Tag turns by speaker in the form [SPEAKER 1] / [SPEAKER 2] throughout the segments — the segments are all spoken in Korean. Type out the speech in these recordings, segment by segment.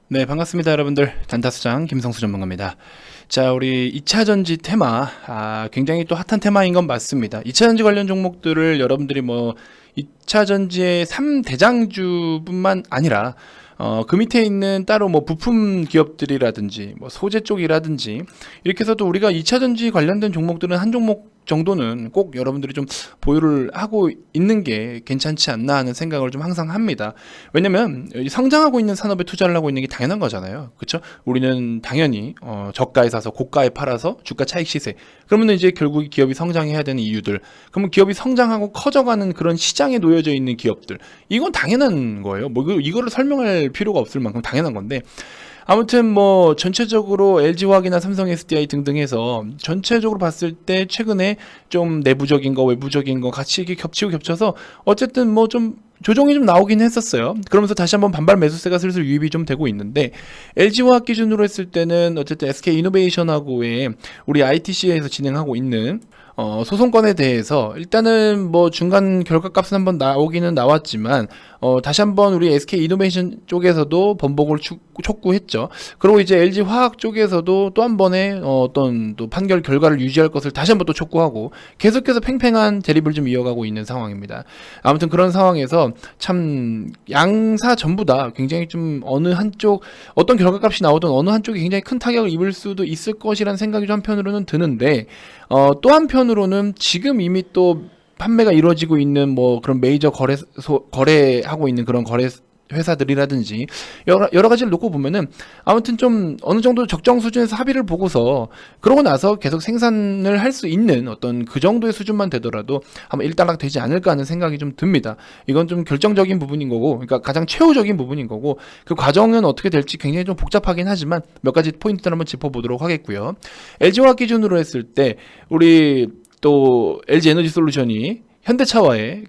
[SPEAKER 1] 네, 반갑습니다, 여러분들. 단타수장 김성수 전문가입니다. 자, 우리 2차전지 테마, 굉장히 또 핫한 테마인 건 맞습니다. 2차전지 관련 종목들을 여러분들이 2차전지의 3대장주뿐만 아니라, 그 밑에 있는 따로 부품 기업들이라든지, 소재 쪽이라든지, 이렇게 해서도 우리가 2차전지 관련된 종목들은 한 종목 정도는 꼭 여러분들이 좀 보유를 하고 있는 게 괜찮지 않나 하는 생각을 좀 항상 합니다. 왜냐면 성장하고 있는 산업에 투자를 하고 있는 게 당연한 거잖아요. 그렇죠? 우리는 당연히 저가에 사서 고가에 팔아서 주가 차익 시세. 그러면 이제 결국 기업이 성장해야 되는 이유들. 그러면 기업이 성장하고 커져가는 그런 시장에 놓여져 있는 기업들. 이건 당연한 거예요. 이거를 설명할 필요가 없을 만큼 당연한 건데, 아무튼 전체적으로 LG화학이나 삼성 SDI 등등 해서 전체적으로 봤을 때 최근에 좀 내부적인 거 외부적인 거 같이 이렇게 겹치고 겹쳐서 어쨌든 좀 조정이 좀 나오긴 했었어요. 그러면서 다시 한번 반발 매수세가 슬슬 유입이 좀 되고 있는데, LG화학 기준으로 했을 때는 어쨌든 SK이노베이션하고의 우리 ITC에서 진행하고 있는 소송건에 대해서 일단은 중간 결과값은 한번 나오기는 나왔지만, 다시 한번 우리 SK 이노베이션 쪽에서도 번복을 촉구했죠. 그리고 이제 LG 화학 쪽에서도 또 한 번의 어떤 또 판결 결과를 유지할 것을 다시 한번 또 촉구하고 계속해서 팽팽한 대립을 좀 이어가고 있는 상황입니다. 아무튼 그런 상황에서 참 양사 전부 다 굉장히 좀 어느 한쪽 어떤 결과값이 나오든 어느 한쪽이 굉장히 큰 타격을 입을 수도 있을 것이라는 생각이 좀 한편으로는 드는데, 또 한편으로는 지금 이미 또 판매가 이루어지고 있는 그런 메이저 거래하고 있는 그런 거래 회사들이라든지 여러 가지를 놓고 보면은 아무튼 좀 어느 정도 적정 수준에서 합의를 보고서 그러고 나서 계속 생산을 할 수 있는 어떤 그 정도의 수준만 되더라도 한번 일단락 되지 않을까 하는 생각이 좀 듭니다. 이건 좀 결정적인 부분인 거고, 그러니까 가장 최후적인 부분인 거고, 그 과정은 어떻게 될지 굉장히 좀 복잡하긴 하지만 몇 가지 포인트를 한번 짚어보도록 하겠고요. LG화학 기준으로 했을 때 우리 또 LG에너지솔루션이 현대차와의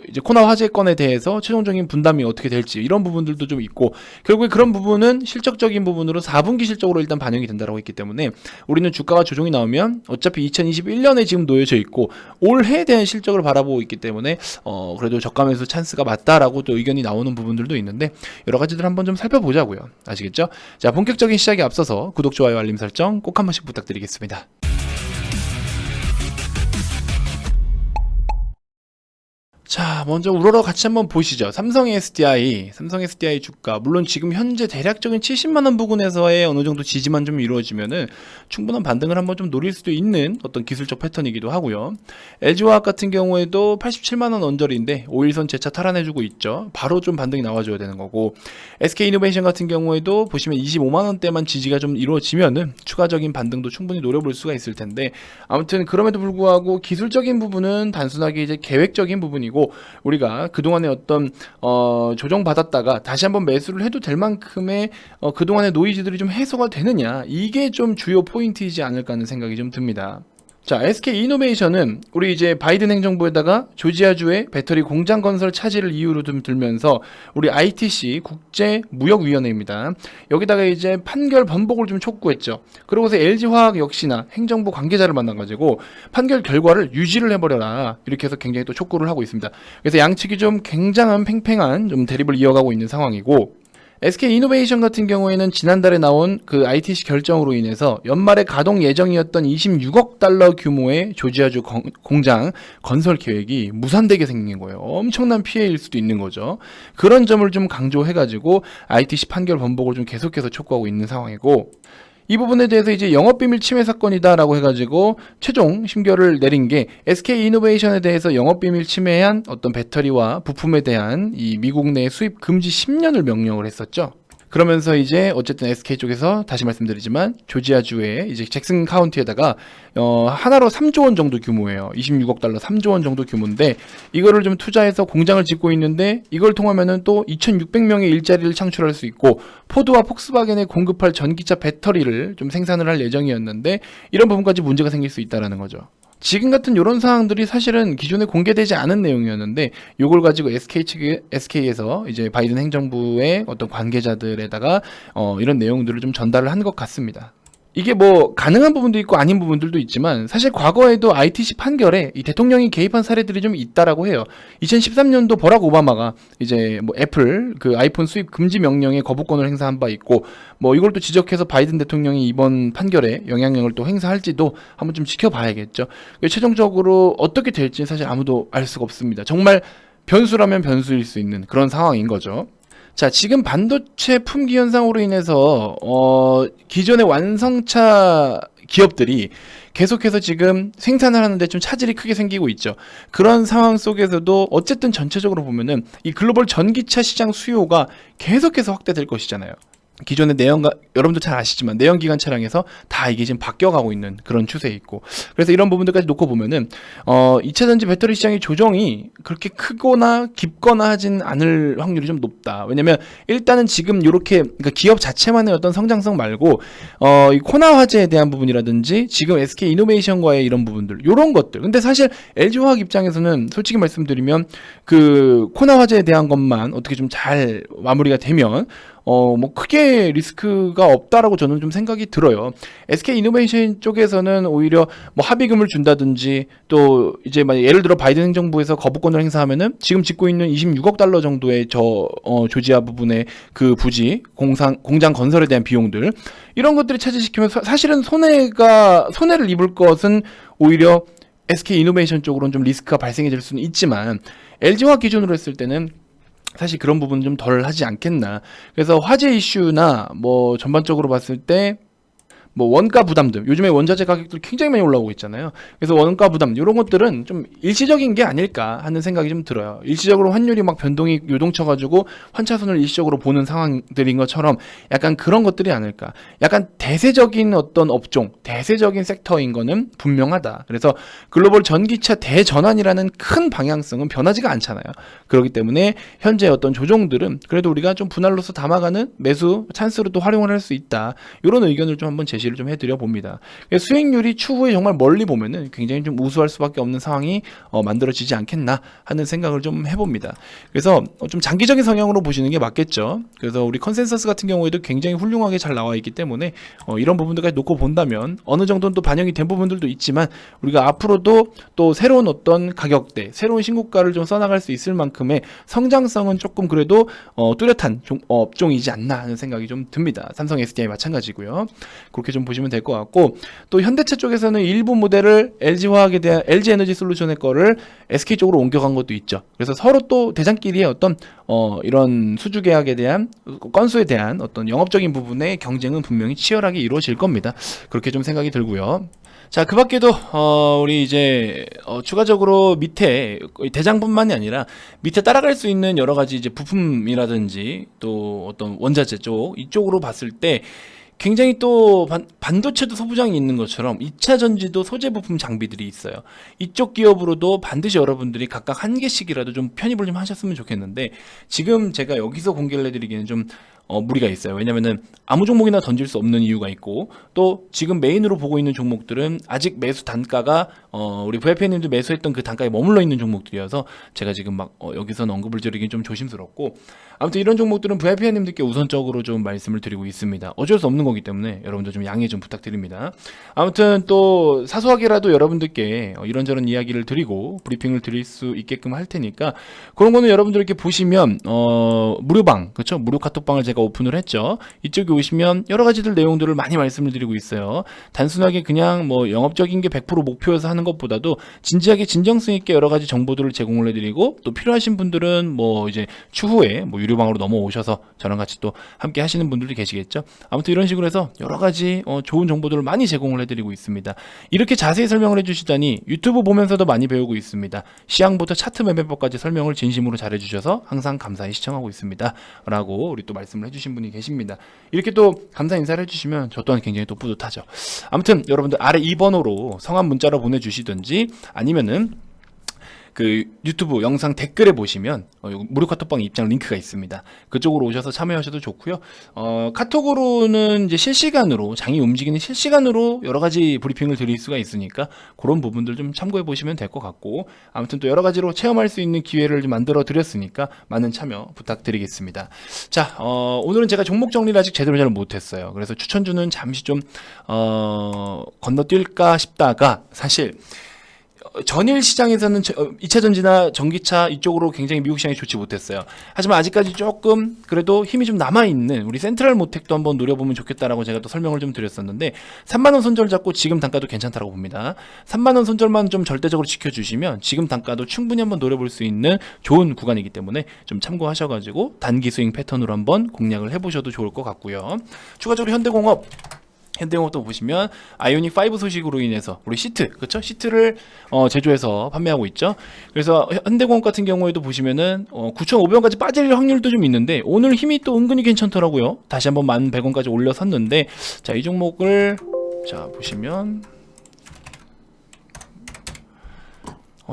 [SPEAKER 1] 이제 코나 화재 건에 대해서 최종적인 분담이 어떻게 될지 이런 부분들도 좀 있고, 결국에 그런 부분은 실적적인 부분으로 4분기 실적으로 일단 반영이 된다고 했기 때문에 우리는 주가가 조정이 나오면 어차피 2021년에 지금 놓여져 있고 올해에 대한 실적을 바라보고 있기 때문에 그래도 저가 매수 찬스가 맞다라고 또 의견이 나오는 부분들도 있는데, 여러 가지들 한번 좀 살펴보자고요. 아시겠죠? 자, 본격적인 시작에 앞서서 구독, 좋아요, 알림 설정 꼭 한 번씩 부탁드리겠습니다. 자, 먼저 우러러 같이 한번 보시죠. 삼성 SDI 주가, 물론 지금 현재 대략적인 70만원 부근에서의 어느 정도 지지만 좀 이루어지면은 충분한 반등을 한번 좀 노릴 수도 있는 어떤 기술적 패턴이기도 하고요. LG화학 같은 경우에도 87만원 언저리인데 5일선 재차 탈환해주고 있죠. 바로 좀 반등이 나와줘야 되는 거고, SK이노베이션 같은 경우에도 보시면 25만원대만 지지가 좀 이루어지면은 추가적인 반등도 충분히 노려볼 수가 있을 텐데, 아무튼 그럼에도 불구하고 기술적인 부분은 단순하게 이제 계획적인 부분이고, 우리가 그동안에 어떤 조정받았다가 다시 한번 매수를 해도 될 만큼의 그동안의 노이즈들이 좀 해소가 되느냐, 이게 좀 주요 포인트이지 않을까 하는 생각이 좀 듭니다. 자, SK이노베이션은 우리 이제 바이든 행정부에다가 조지아주의 배터리 공장 건설 차질을 이유로 좀 들면서 우리 ITC 국제무역위원회입니다. 여기다가 이제 판결 번복을 좀 촉구했죠. 그러고서 LG화학 역시나 행정부 관계자를 만나가지고 판결 결과를 유지를 해버려라, 이렇게 해서 굉장히 또 촉구를 하고 있습니다. 그래서 양측이 좀 굉장한 팽팽한 좀 대립을 이어가고 있는 상황이고, SK이노베이션 같은 경우에는 지난달에 나온 그 ITC 결정으로 인해서 연말에 가동 예정이었던 26억 달러 규모의 조지아주 공장 건설 계획이 무산되게 생긴 거예요. 엄청난 피해일 수도 있는 거죠. 그런 점을 좀 강조해가지고 ITC 판결 번복을 좀 계속해서 촉구하고 있는 상황이고, 이 부분에 대해서 이제 영업비밀 침해 사건이다라고 해가지고 최종 심결을 내린 게, SK이노베이션에 대해서 영업비밀 침해한 어떤 배터리와 부품에 대한 이 미국 내 수입 금지 10년을 명령을 했었죠. 그러면서 이제 어쨌든 SK 쪽에서 다시 말씀드리지만 조지아주의 이제 잭슨 카운티에다가 하나로 3조 원 정도 규모예요. 26억 달러 3조 원 정도 규모인데, 이거를 좀 투자해서 공장을 짓고 있는데, 이걸 통하면은 또 2,600명의 일자리를 창출할 수 있고 포드와 폭스바겐에 공급할 전기차 배터리를 좀 생산을 할 예정이었는데, 이런 부분까지 문제가 생길 수 있다라는 거죠. 지금 같은 이런 사항들이 사실은 기존에 공개되지 않은 내용이었는데, 요걸 가지고 SK에서 이제 바이든 행정부의 어떤 관계자들에다가 이런 내용들을 좀 전달을 한 것 같습니다. 이게 뭐 가능한 부분도 있고 아닌 부분들도 있지만 사실 과거에도 ITC 판결에 이 대통령이 개입한 사례들이 좀 있다라고 해요. 2013년도 버락 오바마가 이제 뭐 애플 그 아이폰 수입 금지 명령에 거부권을 행사한 바 있고, 뭐 이걸 또 지적해서 바이든 대통령이 이번 판결에 영향력을 또 행사할지도 한번 좀 지켜봐야겠죠. 최종적으로 어떻게 될지 사실 아무도 알 수가 없습니다. 정말 변수라면 변수일 수 있는 그런 상황인 거죠. 자, 지금 반도체 품귀 현상으로 인해서 기존의 완성차 기업들이 계속해서 지금 생산을 하는데 좀 차질이 크게 생기고 있죠. 그런 상황 속에서도 어쨌든 전체적으로 보면은 이 글로벌 전기차 시장 수요가 계속해서 확대될 것이잖아요. 기존의 여러분도 잘 아시지만 내연기관 차량에서 다 이게 지금 바뀌어가고 있는 그런 추세에 있고, 그래서 이런 부분들까지 놓고 보면은 2차전지 배터리 시장의 조정이 그렇게 크거나 깊거나 하진 않을 확률이 좀 높다. 왜냐면 일단은 지금 이렇게 그러니까 기업 자체만의 어떤 성장성 말고 이 코나 화재에 대한 부분이라든지 지금 SK 이노베이션과의 이런 부분들, 이런 것들. 근데 사실 LG화학 입장에서는 솔직히 말씀드리면 그 코나 화재에 대한 것만 어떻게 좀 잘 마무리가 되면 뭐 크게 리스크가 없다라고 저는 좀 생각이 들어요. SK 이노베이션 쪽에서는 오히려 뭐 합의금을 준다든지, 또 이제 막 예를 들어 바이든 행정부에서 거부권을 행사하면은 지금 짓고 있는 26억 달러 정도의 조지아 부분의 그 부지 공장 건설에 대한 비용들, 이런 것들이 차지시키면 사실은 손해를 입을 것은 오히려 SK 이노베이션 쪽으로는 좀 리스크가 발생이 될 수는 있지만, LG화학 기준으로 했을 때는 사실 그런 부분은 좀 덜 하지 않겠나. 그래서 화재 이슈나 뭐 전반적으로 봤을 때 뭐 원가 부담들, 요즘에 원자재 가격들 굉장히 많이 올라오고 있잖아요. 그래서 원가 부담 이런 것들은 좀 일시적인 게 아닐까 하는 생각이 좀 들어요. 일시적으로 환율이 막 변동이 요동쳐가지고 환차손을 일시적으로 보는 상황들인 것처럼 약간 그런 것들이 아닐까. 약간 대세적인 어떤 업종, 대세적인 섹터인 거는 분명하다. 그래서 글로벌 전기차 대전환이라는 큰 방향성은 변하지가 않잖아요. 그렇기 때문에 현재 어떤 조정들은 그래도 우리가 좀 분할로서 담아가는 매수 찬스로 또 활용을 할 수 있다. 이런 의견을 좀 한번 제시를 좀 해드려 봅니다. 수익률이 추후에 정말 멀리 보면은 굉장히 좀 우수할 수밖에 없는 상황이 만들어지지 않겠나 하는 생각을 좀 해봅니다. 그래서 좀 장기적인 성향으로 보시는 게 맞겠죠. 그래서 우리 컨센서스 같은 경우에도 굉장히 훌륭하게 잘 나와 있기 때문에 이런 부분들까지 놓고 본다면 어느 정도는 또 반영이 된 부분들도 있지만, 우리가 앞으로도 또 새로운 어떤 가격대, 새로운 신고가를 좀 써나갈 수 있을 만큼의 성장성은 조금 그래도 뚜렷한 업종이지 않나 하는 생각이 좀 듭니다. 삼성 SDI 마찬가지고요. 그렇게 좀 보시면 될 것 같고, 또 현대차 쪽에서는 일부 모델을 LG화학에 대한 LG에너지 솔루션의 거를 SK 쪽으로 옮겨간 것도 있죠. 그래서 서로 또 대장끼리의 어떤 이런 수주 계약에 대한 건수에 대한 어떤 영업적인 부분의 경쟁은 분명히 치열하게 이루어질 겁니다. 그렇게 좀 생각이 들고요. 자, 그 밖에도 우리 이제 추가적으로 밑에 대장뿐만이 아니라 밑에 따라갈 수 있는 여러 가지 이제 부품이라든지 또 어떤 원자재 쪽 이쪽으로 봤을 때 굉장히 또 반도체도 소부장이 있는 것처럼 2차 전지도 소재 부품 장비들이 있어요. 이쪽 기업으로도 반드시 여러분들이 각각 한 개씩이라도 좀 편입을 좀 하셨으면 좋겠는데, 지금 제가 여기서 공개를 해드리기는 좀 무리가 있어요. 왜냐면은 아무 종목이나 던질 수 없는 이유가 있고, 또 지금 메인으로 보고 있는 종목들은 아직 매수 단가가 우리 VIP님도 매수했던 그 단가에 머물러 있는 종목들이어서 제가 지금 막 여기서는 언급을 드리긴 좀 조심스럽고, 아무튼 이런 종목들은 VIP님들께 우선적으로 좀 말씀을 드리고 있습니다. 어쩔 수 없는 거기 때문에 여러분들 좀 양해 좀 부탁드립니다. 아무튼 또 사소하게라도 여러분들께 이런저런 이야기를 드리고 브리핑을 드릴 수 있게끔 할 테니까, 그런 거는 여러분들 이렇게 보시면 무료방, 그렇죠? 무료 카톡방을 제가 오픈을 했죠. 이쪽에 오시면 여러 가지들 내용들을 많이 말씀을 드리고 있어요. 단순하게 그냥 뭐 영업적인 게 100% 목표여서 하는 것보다도 진지하게 진정성 있게 여러 가지 정보들을 제공을 해드리고, 또 필요하신 분들은 뭐 이제 추후에 뭐 유료방으로 넘어오셔서 저랑 같이 또 함께 하시는 분들도 계시겠죠. 아무튼 이런 식으로 해서 여러 가지 좋은 정보들을 많이 제공을 해드리고 있습니다. 이렇게 자세히 설명을 해주시다니 유튜브 보면서도 많이 배우고 있습니다. 시향부터 차트 매매법까지 설명을 진심으로 잘해주셔서 항상 감사히 시청하고 있습니다. 라고 우리 또 말씀을 해주신 분이 계십니다. 이렇게 또 감사 인사를 해주시면 저 또한 굉장히 또 뿌듯하죠. 아무튼 여러분들 아래 2번호로 성함 문자로 보내주시든지, 아니면은 그 유튜브 영상 댓글에 보시면 무료 카톡방 입장 링크가 있습니다. 그쪽으로 오셔서 참여하셔도 좋고요. 카톡으로는 이제 실시간으로 장이 움직이는 실시간으로 여러 가지 브리핑을 드릴 수가 있으니까 그런 부분들 좀 참고해 보시면 될 것 같고, 아무튼 또 여러 가지로 체험할 수 있는 기회를 좀 만들어 드렸으니까 많은 참여 부탁드리겠습니다. 자, 오늘은 제가 종목 정리를 아직 제대로 잘 못했어요. 그래서 추천주는 잠시 좀 건너뛸까 싶다가, 사실 전일 시장에서는 2차 전지나 전기차 이쪽으로 굉장히 미국 시장이 좋지 못했어요. 하지만 아직까지 조금 그래도 힘이 좀 남아있는 우리 센트럴 모텍도 한번 노려보면 좋겠다라고 제가 또 설명을 좀 드렸었는데, 3만원 손절 잡고 지금 단가도 괜찮다라고 봅니다. 3만원 손절만 좀 절대적으로 지켜주시면 지금 단가도 충분히 한번 노려볼 수 있는 좋은 구간이기 때문에 좀 참고하셔가지고 단기 스윙 패턴으로 한번 공략을 해보셔도 좋을 것 같고요. 추가적으로 현대공업도 보시면 아이오닉 5 소식으로 인해서 우리 시트, 그렇죠? 시트를 제조해서 판매하고 있죠. 그래서 현대공업 같은 경우에도 보시면은 9,500원까지 빠질 확률도 좀 있는데 오늘 힘이 또 은근히 괜찮더라고요. 다시 한번 11,100원까지 올려섰는데, 자, 이 종목을 자 보시면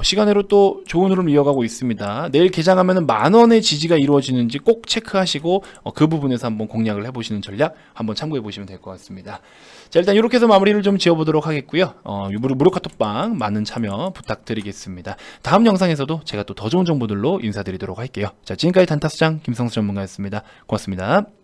[SPEAKER 1] 시간으로 또 좋은 흐름 이어가고 있습니다. 내일 개장하면 10,000원의 지지가 이루어지는지 꼭 체크하시고 그 부분에서 한번 공략을 해보시는 전략 한번 참고해 보시면 될 것 같습니다. 자, 일단 이렇게 해서 마무리를 좀 지어보도록 하겠고요. 무료 카톡방 많은 참여 부탁드리겠습니다. 다음 영상에서도 제가 또 더 좋은 정보들로 인사드리도록 할게요. 자, 지금까지 단타수장 김성수 전문가였습니다. 고맙습니다.